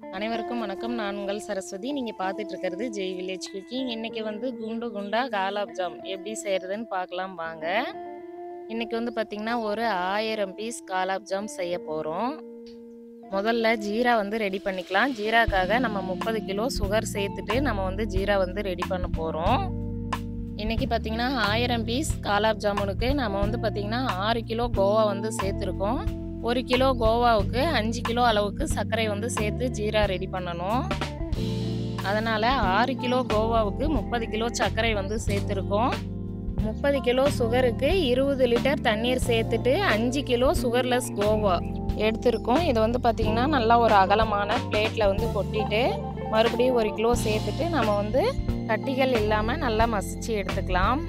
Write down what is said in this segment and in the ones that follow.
அனைவருக்கும் வணக்கம். நான் உங்கள் சரஸ்வதி. நீங்க பார்த்துட்டு இருக்கிறது ஜெய் வில்லேஜ் குக்கிங். இன்னைக்கு வந்து குண்டு குண்டா காலாப் ஜாம் எப்படி செய்யறதுன்னு பார்க்கலாம் வாங்க. இன்னைக்கு வந்து பார்த்தீங்கன்னா ஒரு 1000 பீஸ் காலாப் ஜாம் செய்ய போகிறோம். முதல்ல ஜீரா வந்து ரெடி பண்ணிக்கலாம். ஜீராக்காக நம்ம 30 கிலோ சுகர் சேர்த்துட்டு நம்ம வந்து ஜீரா வந்து ரெடி பண்ண போகிறோம். இன்றைக்கி பார்த்திங்கன்னா 1000 பீஸ் காலாப் ஜாமுனுக்கு நம்ம வந்து பார்த்திங்கன்னா 6 கிலோ கோவா வந்து சேர்த்துருக்கோம். 1 கிலோ கோவாவுக்கு 5 கிலோ அளவுக்கு சர்க்கரை வந்து சேர்த்து ஜீரா ரெடி பண்ணணும். அதனால் 6 கிலோ கோவாவுக்கு 30 கிலோ சர்க்கரை வந்து சேர்த்துருக்கோம். 30 கிலோ சுகருக்கு 20 லிட்டர் தண்ணீர் சேர்த்துட்டு 5 கிலோ சுகர்லெஸ் கோவா எடுத்துருக்கோம். இதை வந்து பார்த்திங்கன்னா நல்லா ஒரு அகலமான பிளேட்டில் வந்து கொட்டிட்டு மறுபடியும் 1 கிலோ சேர்த்துட்டு நம்ம வந்து கட்டிகள் இல்லாமல் நல்லா மசிச்சு எடுத்துக்கலாம்.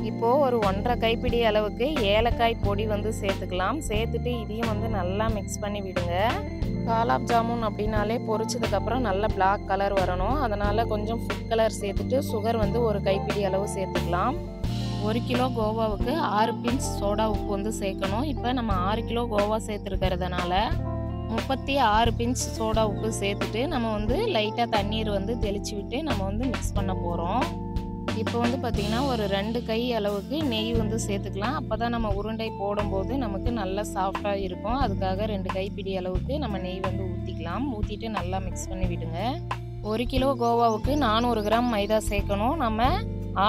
இப்போது ஒரு 1.5 கைப்பிடி அளவுக்கு ஏலக்காய் பொடி வந்து சேர்த்துக்கலாம். சேர்த்துட்டு இதையும் வந்து நல்லா மிக்ஸ் பண்ணி விடுங்க. காலாப் ஜாமுன் அப்படின்னாலே பொரிச்சதுக்கப்புறம் நல்ல பிளாக் கலர் வரணும். அதனால் கொஞ்சம் ஃபுட் கலர் சேர்த்துட்டு சுகர் வந்து 1 கைப்பிடி அளவு சேர்த்துக்கலாம். 1 கிலோ கோவாவுக்கு 6 பிஞ்ச் சோடா உப்பு வந்து சேர்க்கணும். இப்போ நம்ம 6 கிலோ கோவா சேர்த்துருக்கிறதுனால 36 பிஞ்ச் சோடா உப்பு சேர்த்துட்டு நம்ம வந்து லைட்டாக தண்ணீர் வந்து தெளித்து விட்டு நம்ம வந்து மிக்ஸ் பண்ண போகிறோம். இப்போ வந்து பார்த்திங்கன்னா ஒரு 2 கை அளவுக்கு நெய் வந்து சேர்த்துக்கலாம். அப்போ தான் நம்ம உருண்டை போடும்போது நமக்கு நல்லா சாஃப்டாக இருக்கும். அதுக்காக 2 கைப்பிடி அளவுக்கு நம்ம நெய் வந்து ஊற்றிக்கலாம். ஊற்றிட்டு நல்லா மிக்ஸ் பண்ணி விடுங்க. 1 கிலோ கோவாவுக்கு 400 கிராம் மைதா சேர்க்கணும். நம்ம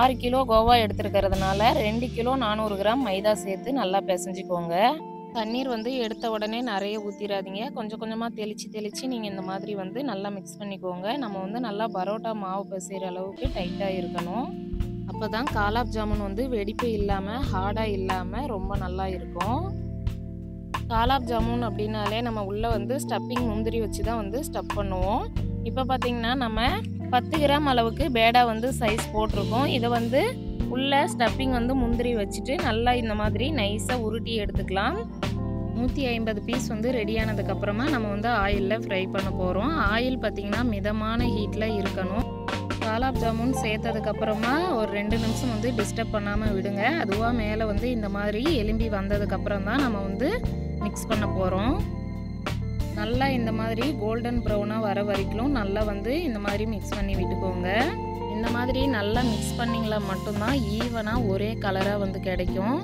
6 கிலோ கோவா எடுத்துருக்கிறதுனால 2 கிலோ 400 கிராம் மைதா சேர்த்து நல்லா பிசைஞ்சிக்கோங்க. தண்ணீர் வந்து எடுத்த உடனே நிறைய ஊற்றிடாதீங்க. கொஞ்சம் கொஞ்சமாக தெளித்து நீங்கள் இந்த மாதிரி வந்து நல்லா மிக்ஸ் பண்ணிக்கோங்க. நம்ம வந்து நல்லா பரோட்டா மாவு பிசைகிற அளவுக்கு டைட்டாக இருக்கணும். அப்போ தான் காலாப் ஜாமுன் வந்து வெடிப்பு இல்லாமல் ஹார்டாக இல்லாமல் ரொம்ப நல்லா இருக்கும். காலாப் ஜாமுன் அப்படின்னாலே நம்ம உள்ளே வந்து ஸ்டப்பிங் முந்திரி வச்சு தான் வந்து ஸ்டப் பண்ணுவோம். இப்போ பார்த்திங்கன்னா நம்ம 10 கிராம் அளவுக்கு பேடா வந்து சைஸ் போட்டிருக்கோம். இதை வந்து உள்ள ஸ்டப்பிங் வந்து முந்திரி வச்சுட்டு நல்லா இந்த மாதிரி நைஸாக உருட்டி எடுத்துக்கலாம். 150 பீஸ் வந்து ரெடியானதுக்கப்புறமா நம்ம வந்து ஆயிலில் ஃப்ரை பண்ண போகிறோம். ஆயில் பார்த்திங்கன்னா மிதமான ஹீட்டில் இருக்கணும். காலாப் ஜாமுன் சேர்த்ததுக்கப்புறமா ஒரு 2 நிமிஷம் வந்து டிஸ்டர்ப் பண்ணாமல் விடுங்க. அதுவாக மேலே வந்து இந்த மாதிரி எலும்பி வந்ததுக்கப்புறம் தான் நம்ம வந்து மிக்ஸ் பண்ண போகிறோம். நல்லா இந்த மாதிரி கோல்டன் ப்ரௌனாக வர வரைக்கும் நல்லா வந்து இந்த மாதிரி மிக்ஸ் பண்ணி விட்டுக்கோங்க. இந்த மாதிரி நல்லா மிக்ஸ் பண்ணிங்களா மட்டும்தான் ஈவனாக ஒரே கலராக வந்து கிடைக்கும்.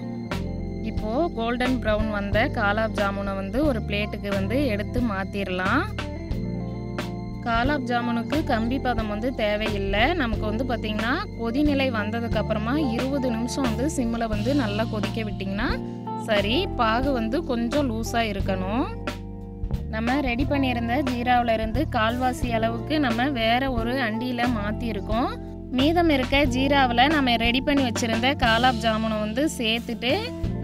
இப்போது கோல்டன் ப்ரௌன் வந்த காலாப் ஜாமுனை வந்து ஒரு பிளேட்டுக்கு வந்து எடுத்து மாற்றிடலாம். காலாப் ஜாமுனுக்கு கம்பி பதம் வந்து தேவையில்லை. நமக்கு வந்து பார்த்திங்கன்னா கொதிநிலை வந்ததுக்கப்புறமா 20 நிமிஷம் வந்து சிம்மில் வந்து நல்லா கொதிக்க விட்டிங்கன்னா சரி. பாகு வந்து கொஞ்சம் லூஸாக இருக்கணும். நம்ம ரெடி பண்ணியிருந்த ஜீராவிலேருந்து கால்வாசி அளவுக்கு நம்ம வேறு ஒரு அண்டியில் மாற்றிருக்கோம். மீதம் இருக்க ஜீராவில் நம்ம ரெடி பண்ணி வச்சுருந்த காலாப் ஜாமுனை வந்து சேர்த்துட்டு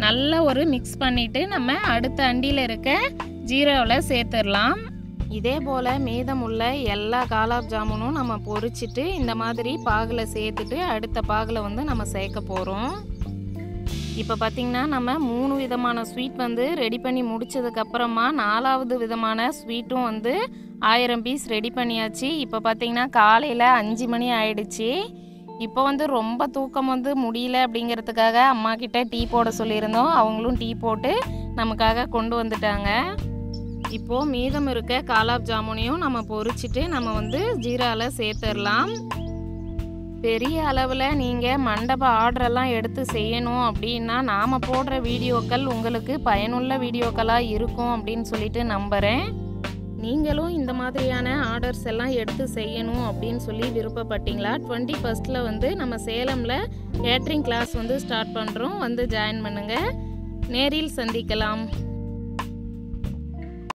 நல்லா ஒரு மிக்ஸ் பண்ணிவிட்டு நம்ம அடுத்த அண்டியில் இருக்க ஜீராவில் சேர்த்துடலாம். இதே போல் மீதம் உள்ள எல்லா காலாப் ஜாமுனும் நம்ம பொரிச்சிட்டு இந்த மாதிரி பாகில் சேர்த்துட்டு அடுத்த பாகில் வந்து நம்ம சேர்க்க போகிறோம். இப்போ பார்த்திங்கன்னா நம்ம 3 விதமான ஸ்வீட் வந்து ரெடி பண்ணி முடித்ததுக்கப்புறமா 4வது விதமான ஸ்வீட்டும் வந்து 1000 பீஸ் ரெடி பண்ணியாச்சு. இப்போ பார்த்திங்கன்னா காலையில் 5 மணி ஆயிடுச்சு. இப்போ வந்து ரொம்ப தூக்கம் வந்து முடியல அப்படிங்கிறதுக்காக அம்மா கிட்ட டீ போட சொல்லியிருந்தோம். அவங்களும் டீ போட்டு நமக்காக கொண்டு வந்துட்டாங்க. இப்போது மீதம் இருக்க காலாப் ஜாமுனையும் நம்ம பொரிச்சிட்டு நம்ம வந்து ஜீராவில் சேர்த்துடலாம். பெரிய அளவில் நீங்கள் மண்டப ஆர்டரெல்லாம் எடுத்து செய்யணும் அப்படின்னா நாம் போடுற வீடியோக்கள் உங்களுக்கு பயனுள்ள வீடியோக்களாக இருக்கும் அப்படின்னு சொல்லிட்டு நம்புகிறேன். நீங்களும் இந்த மாதிரியான ஆர்டர்ஸ் எல்லாம் எடுத்து செய்யணும் அப்படின்னு சொல்லி விருப்பப்பட்டீங்களா? 21 வந்து நம்ம சேலமில் கேட்ரிங் கிளாஸ் வந்து ஸ்டார்ட் பண்ணுறோம். வந்து ஜாயின் பண்ணுங்கள். நேரில் சந்திக்கலாம்.